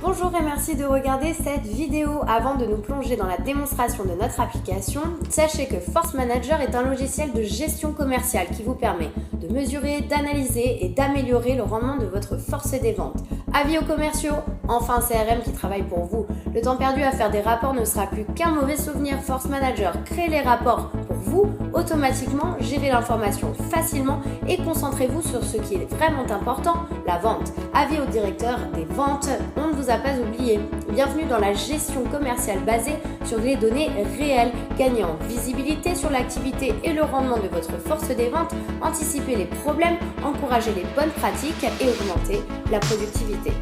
Bonjour et merci de regarder cette vidéo. Avant de nous plonger dans la démonstration de notre application, sachez que Force Manager est un logiciel de gestion commerciale qui vous permet de mesurer, d'analyser et d'améliorer le rendement de votre force des ventes. Avis aux commerciaux, enfin un CRM qui travaille pour vous. Le temps perdu à faire des rapports ne sera plus qu'un mauvais souvenir. Force Manager crée les rapports pour vous, automatiquement, gérez l'information facilement et concentrez-vous sur ce qui est vraiment important, la vente. Avis au directeur des ventes, on ne vous a pas oublié. Bienvenue dans la gestion commerciale basée sur les données réelles. Gagnez en visibilité sur l'activité et le rendement de votre force des ventes, anticipez les problèmes, encouragez les bonnes pratiques et augmentez la productivité.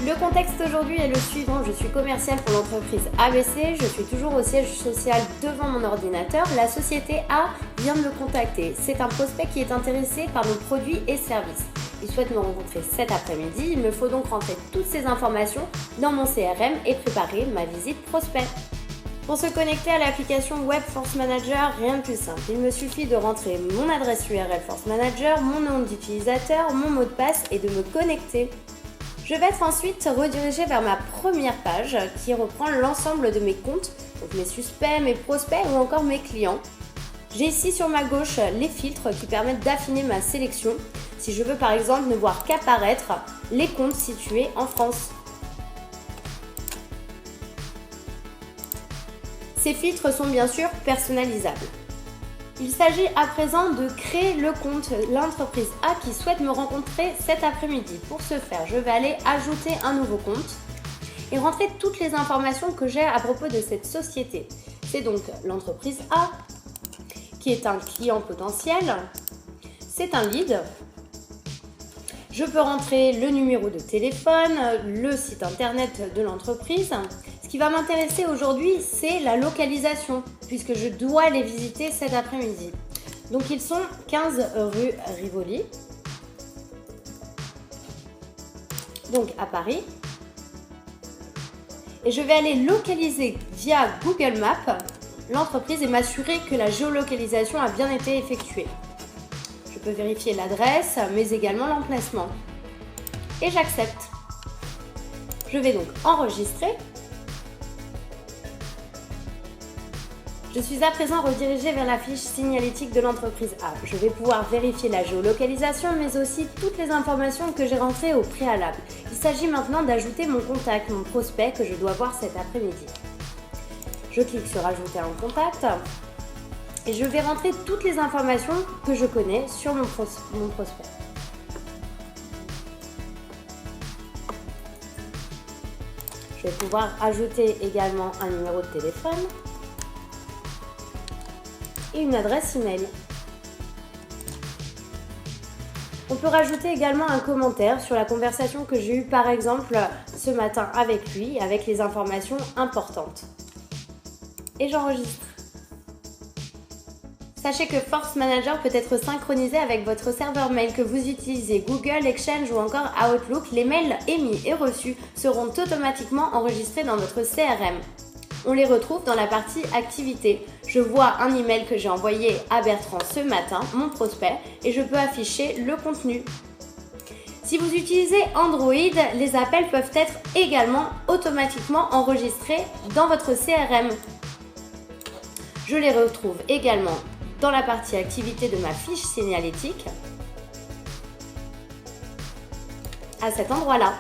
Le contexte aujourd'hui est le suivant, je suis commerciale pour l'entreprise ABC, je suis toujours au siège social devant mon ordinateur, la société A vient de me contacter. C'est un prospect qui est intéressé par nos produits et services. Il souhaite me rencontrer cet après-midi, il me faut donc rentrer toutes ces informations dans mon CRM et préparer ma visite prospect. Pour se connecter à l'application Web Force Manager, rien de plus simple. Il me suffit de rentrer mon adresse URL Force Manager, mon nom d'utilisateur, mon mot de passe et de me connecter. Je vais être ensuite redirigée vers ma première page qui reprend l'ensemble de mes comptes, donc mes suspects, mes prospects ou encore mes clients. J'ai ici sur ma gauche les filtres qui permettent d'affiner ma sélection si je veux par exemple ne voir qu'apparaître les comptes situés en France. Ces filtres sont bien sûr personnalisables. Il s'agit à présent de créer le compte l'entreprise A qui souhaite me rencontrer cet après-midi. Pour ce faire, je vais aller ajouter un nouveau compte et rentrer toutes les informations que j'ai à propos de cette société. C'est donc l'entreprise A qui est un client potentiel, c'est un lead. Je peux rentrer le numéro de téléphone, le site internet de l'entreprise. Ce qui va m'intéresser aujourd'hui, c'est la localisation, puisque je dois les visiter cet après-midi. Donc ils sont 15 rue Rivoli, donc à Paris. Et je vais aller localiser via Google Maps l'entreprise et m'assurer que la géolocalisation a bien été effectuée. Je peux vérifier l'adresse, mais également l'emplacement. Et j'accepte. Je vais donc enregistrer. Je suis à présent redirigée vers la fiche signalétique de l'entreprise A. Je vais pouvoir vérifier la géolocalisation, mais aussi toutes les informations que j'ai rentrées au préalable. Il s'agit maintenant d'ajouter mon contact, mon prospect que je dois voir cet après-midi. Je clique sur Ajouter un contact et je vais rentrer toutes les informations que je connais sur mon prospect. Je vais pouvoir ajouter également un numéro de téléphone et une adresse email. On peut rajouter également un commentaire sur la conversation que j'ai eue par exemple ce matin avec lui, avec les informations importantes. Et j'enregistre. Sachez que Force Manager peut être synchronisé avec votre serveur mail que vous utilisez, Google, Exchange ou encore Outlook. Les mails émis et reçus seront automatiquement enregistrés dans votre CRM. On les retrouve dans la partie activité. Je vois un email que j'ai envoyé à Bertrand ce matin, mon prospect, et je peux afficher le contenu. Si vous utilisez Android, les appels peuvent être également automatiquement enregistrés dans votre CRM. Je les retrouve également dans la partie activité de ma fiche signalétique, à cet endroit-là.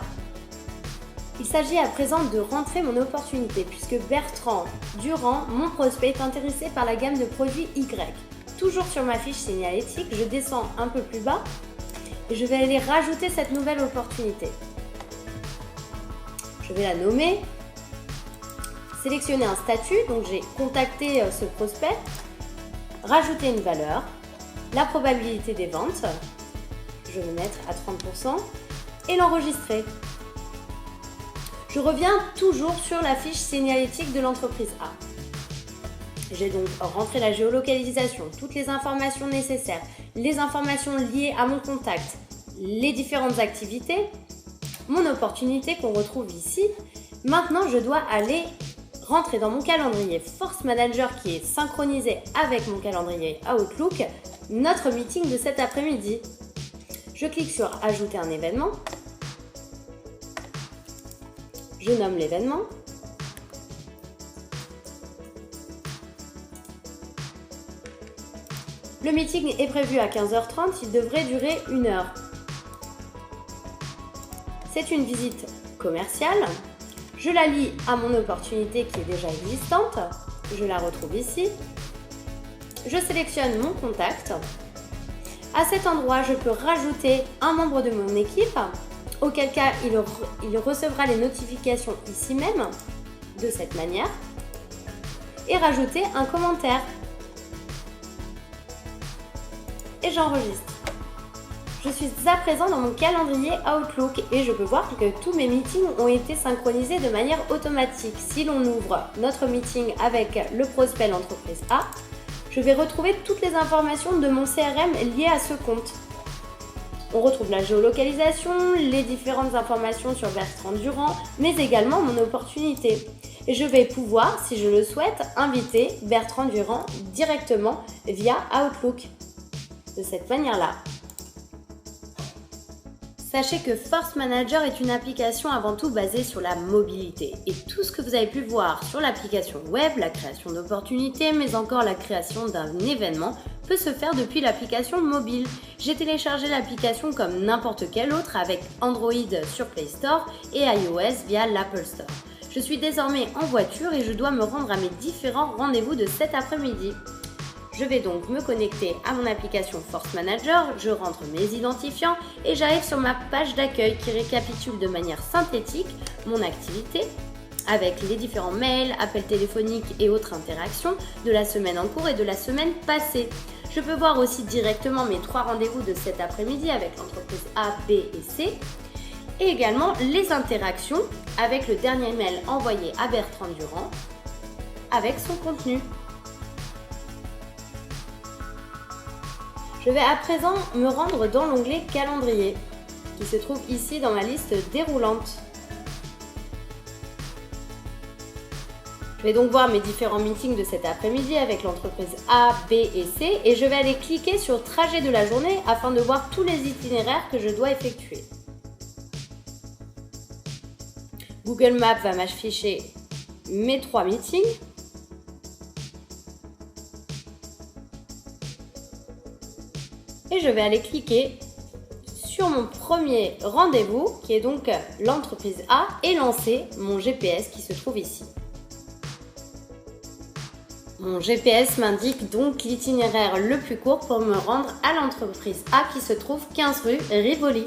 Il s'agit à présent de rentrer mon opportunité puisque Bertrand Durand, mon prospect, est intéressé par la gamme de produits Y. Toujours sur ma fiche signalétique, je descends un peu plus bas et je vais aller rajouter cette nouvelle opportunité. Je vais la nommer, sélectionner un statut, donc j'ai contacté ce prospect, rajouter une valeur, la probabilité des ventes, je vais mettre à 30% et l'enregistrer. Je reviens toujours sur la fiche signalétique de l'entreprise A. J'ai donc rentré la géolocalisation, toutes les informations nécessaires, les informations liées à mon contact, les différentes activités, mon opportunité qu'on retrouve ici. Maintenant, je dois aller rentrer dans mon calendrier Force Manager qui est synchronisé avec mon calendrier Outlook, notre meeting de cet après-midi. Je clique sur Ajouter un événement. Je nomme l'événement. Le meeting est prévu à 15h30, il devrait durer 1 heure. C'est une visite commerciale. Je la lie à mon opportunité qui est déjà existante. Je la retrouve ici. Je sélectionne mon contact. À cet endroit, je peux rajouter un membre de mon équipe, auquel cas il recevra les notifications ici même, de cette manière, et rajouter un commentaire. Et j'enregistre. Je suis à présent dans mon calendrier Outlook et je peux voir que tous mes meetings ont été synchronisés de manière automatique. Si l'on ouvre notre meeting avec le prospect l'entreprise A, je vais retrouver toutes les informations de mon CRM liées à ce compte. On retrouve la géolocalisation, les différentes informations sur Bertrand Durand, mais également mon opportunité. Et je vais pouvoir, si je le souhaite, inviter Bertrand Durand directement via Outlook. De cette manière-là. Sachez que Force Manager est une application avant tout basée sur la mobilité. Et tout ce que vous avez pu voir sur l'application web, la création d'opportunités, mais encore la création d'un événement, peut se faire depuis l'application mobile. J'ai téléchargé l'application comme n'importe quelle autre avec Android sur Play Store et iOS via l'Apple Store. Je suis désormais en voiture et je dois me rendre à mes différents rendez-vous de cet après-midi. Je vais donc me connecter à mon application Force Manager, je rentre mes identifiants et j'arrive sur ma page d'accueil qui récapitule de manière synthétique mon activité avec les différents mails, appels téléphoniques et autres interactions de la semaine en cours et de la semaine passée. Je peux voir aussi directement mes 3 rendez-vous de cet après-midi avec l'entreprise A, B et C et également les interactions avec le dernier mail envoyé à Bertrand Durand avec son contenu. Je vais à présent me rendre dans l'onglet Calendrier, qui se trouve ici dans ma liste déroulante. Je vais donc voir mes différents meetings de cet après-midi avec l'entreprise A, B et C et je vais aller cliquer sur Trajet de la journée afin de voir tous les itinéraires que je dois effectuer. Google Maps va m'afficher mes 3 meetings. Et je vais aller cliquer sur mon premier rendez-vous qui est donc l'entreprise A et lancer mon GPS qui se trouve ici. Mon GPS m'indique donc l'itinéraire le plus court pour me rendre à l'entreprise A qui se trouve 15 rue Rivoli.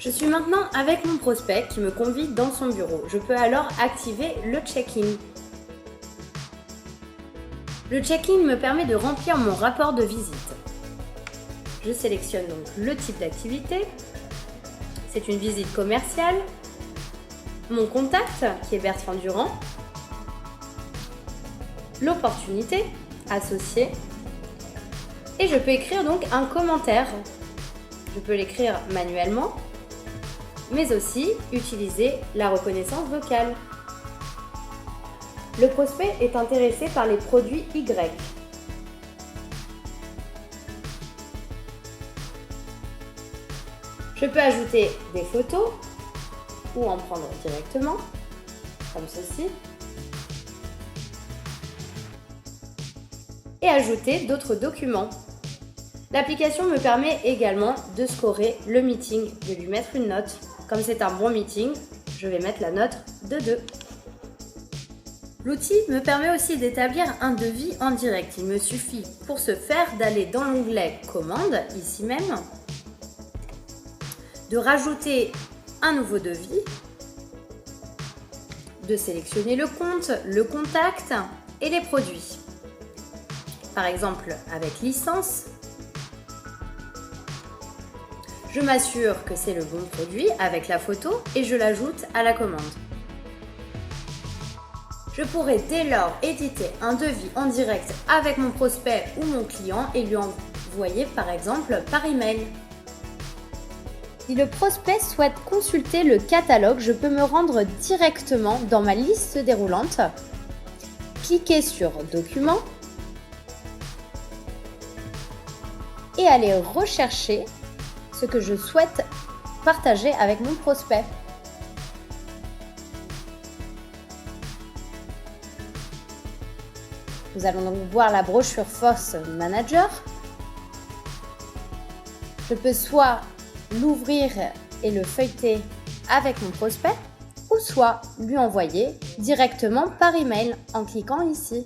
Je suis maintenant avec mon prospect qui me convie dans son bureau. Je peux alors activer le check-in. Le check-in me permet de remplir mon rapport de visite. Je sélectionne donc le type d'activité. C'est une visite commerciale. Mon contact, qui est Bertrand Durand. L'opportunité associée. Et je peux écrire donc un commentaire. Je peux l'écrire manuellement, mais aussi utiliser la reconnaissance vocale. Le prospect est intéressé par les produits Y. Je peux ajouter des photos ou en prendre directement, comme ceci. Et ajouter d'autres documents. L'application me permet également de scorer le meeting, de lui mettre une note. Comme c'est un bon meeting, je vais mettre la note de 2. L'outil me permet aussi d'établir un devis en direct. Il me suffit pour ce faire d'aller dans l'onglet Commande, ici même, de rajouter un nouveau devis, de sélectionner le compte, le contact et les produits. Par exemple, avec licence, je m'assure que c'est le bon produit avec la photo et je l'ajoute à la commande. Je pourrai dès lors éditer un devis en direct avec mon prospect ou mon client et lui envoyer par exemple par email. Si le prospect souhaite consulter le catalogue, je peux me rendre directement dans ma liste déroulante, cliquer sur Documents et aller rechercher ce que je souhaite partager avec mon prospect. Nous allons donc voir la brochure Force Manager. Je peux soit l'ouvrir et le feuilleter avec mon prospect, ou soit lui envoyer directement par email en cliquant ici.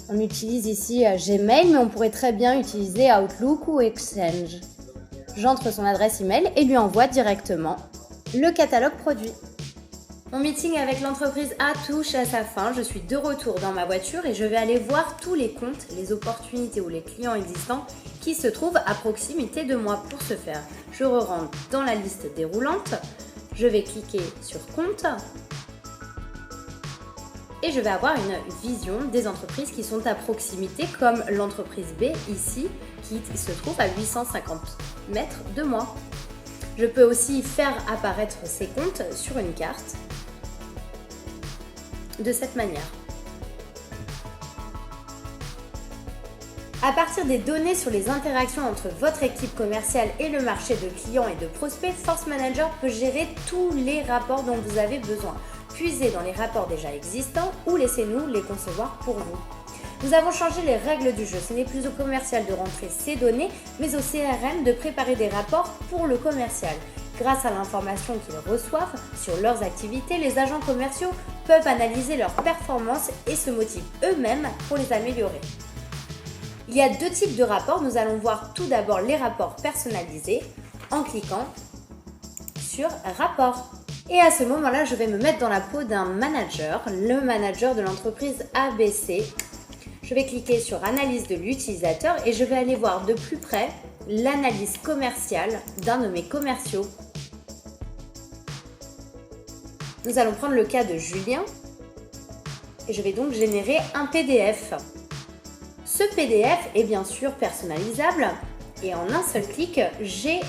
On utilise ici Gmail, mais on pourrait très bien utiliser Outlook ou Exchange. J'entre son adresse email et lui envoie directement le catalogue produit. Mon meeting avec l'entreprise A touche à sa fin. Je suis de retour dans ma voiture et je vais aller voir tous les comptes, les opportunités ou les clients existants qui se trouvent à proximité de moi. Pour ce faire, je rentre dans la liste déroulante. Je vais cliquer sur compte et je vais avoir une vision des entreprises qui sont à proximité, comme l'entreprise B ici, qui se trouve à 850 mètres de moi. Je peux aussi faire apparaître ces comptes sur une carte de cette manière. À partir des données sur les interactions entre votre équipe commerciale et le marché de clients et de prospects, Force Manager peut gérer tous les rapports dont vous avez besoin. Puisez dans les rapports déjà existants ou laissez-nous les concevoir pour vous. Nous avons changé les règles du jeu. Ce n'est plus au commercial de rentrer ces données, mais au CRM de préparer des rapports pour le commercial. Grâce à l'information qu'ils reçoivent sur leurs activités, les agents commerciaux peuvent analyser leurs performances et se motivent eux-mêmes pour les améliorer. Il y a deux types de rapports. Nous allons voir tout d'abord les rapports personnalisés en cliquant sur Rapport. Et à ce moment-là, je vais me mettre dans la peau d'un manager, le manager de l'entreprise ABC. Je vais cliquer sur Analyse de l'utilisateur et je vais aller voir de plus près l'analyse commerciale d'un de mes commerciaux. Nous allons prendre le cas de Julien et je vais donc générer un PDF. Ce PDF est bien sûr personnalisable et en un seul clic, j'ai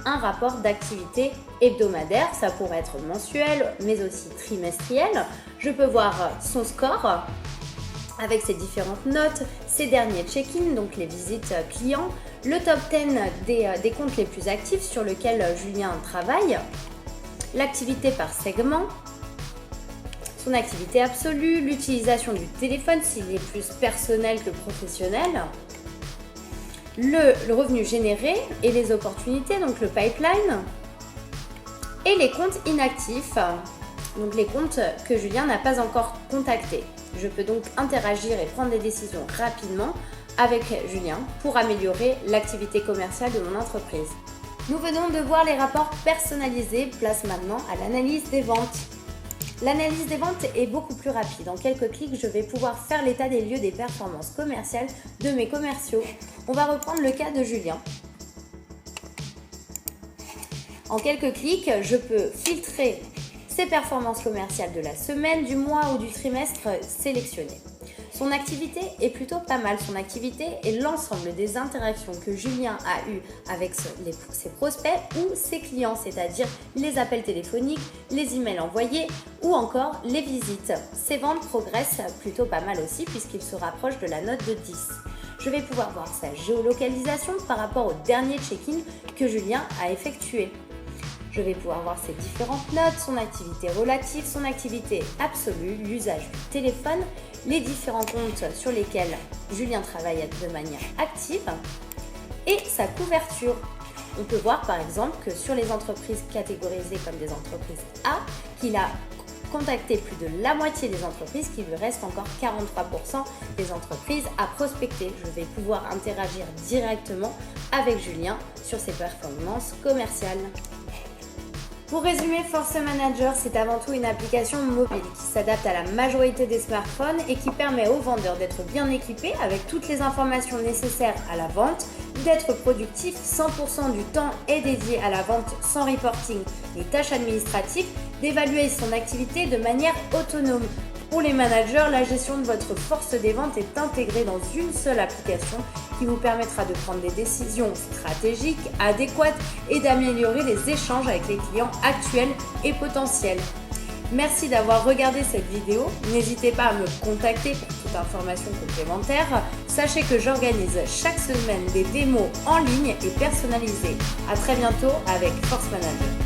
un rapport d'activité hebdomadaire. Ça pourrait être mensuel mais aussi trimestriel. Je peux voir son score avec ses différentes notes, ses derniers check-in, donc les visites clients, le top 10 des comptes les plus actifs sur lesquels Julien travaille, l'activité par segment, son activité absolue, l'utilisation du téléphone s'il est plus personnel que professionnel, le revenu généré et les opportunités, donc le pipeline, et les comptes inactifs, donc les comptes que Julien n'a pas encore contactés. Je peux donc interagir et prendre des décisions rapidement avec Julien pour améliorer l'activité commerciale de mon entreprise. Nous venons de voir les rapports personnalisés. Place maintenant à l'analyse des ventes. L'analyse des ventes est beaucoup plus rapide. En quelques clics, je vais pouvoir faire l'état des lieux des performances commerciales de mes commerciaux. On va reprendre le cas de Julien. En quelques clics, je peux filtrer ses performances commerciales de la semaine, du mois ou du trimestre sélectionnées. Son activité est plutôt pas mal. Son activité est l'ensemble des interactions que Julien a eues avec ses prospects ou ses clients, c'est-à-dire les appels téléphoniques, les emails envoyés ou encore les visites. Ses ventes progressent plutôt pas mal aussi puisqu'il se rapproche de la note de 10. Je vais pouvoir voir sa géolocalisation par rapport au dernier check-in que Julien a effectué. Je vais pouvoir voir ses différentes notes, son activité relative, son activité absolue, l'usage du téléphone, les différents comptes sur lesquels Julien travaille de manière active et sa couverture. On peut voir par exemple que sur les entreprises catégorisées comme des entreprises A, qu'il a contacté plus de la moitié des entreprises, qu'il lui reste encore 43% des entreprises à prospecter. Je vais pouvoir interagir directement avec Julien sur ses performances commerciales. Pour résumer, Force Manager, c'est avant tout une application mobile qui s'adapte à la majorité des smartphones et qui permet aux vendeurs d'être bien équipés avec toutes les informations nécessaires à la vente, d'être productif. 100% du temps est dédié à la vente sans reporting ni tâches administratives, d'évaluer son activité de manière autonome. Pour les managers, la gestion de votre force des ventes est intégrée dans une seule application qui vous permettra de prendre des décisions stratégiques, adéquates et d'améliorer les échanges avec les clients actuels et potentiels. Merci d'avoir regardé cette vidéo. N'hésitez pas à me contacter pour toute information complémentaire. Sachez que j'organise chaque semaine des démos en ligne et personnalisées. À très bientôt avec Force Manager.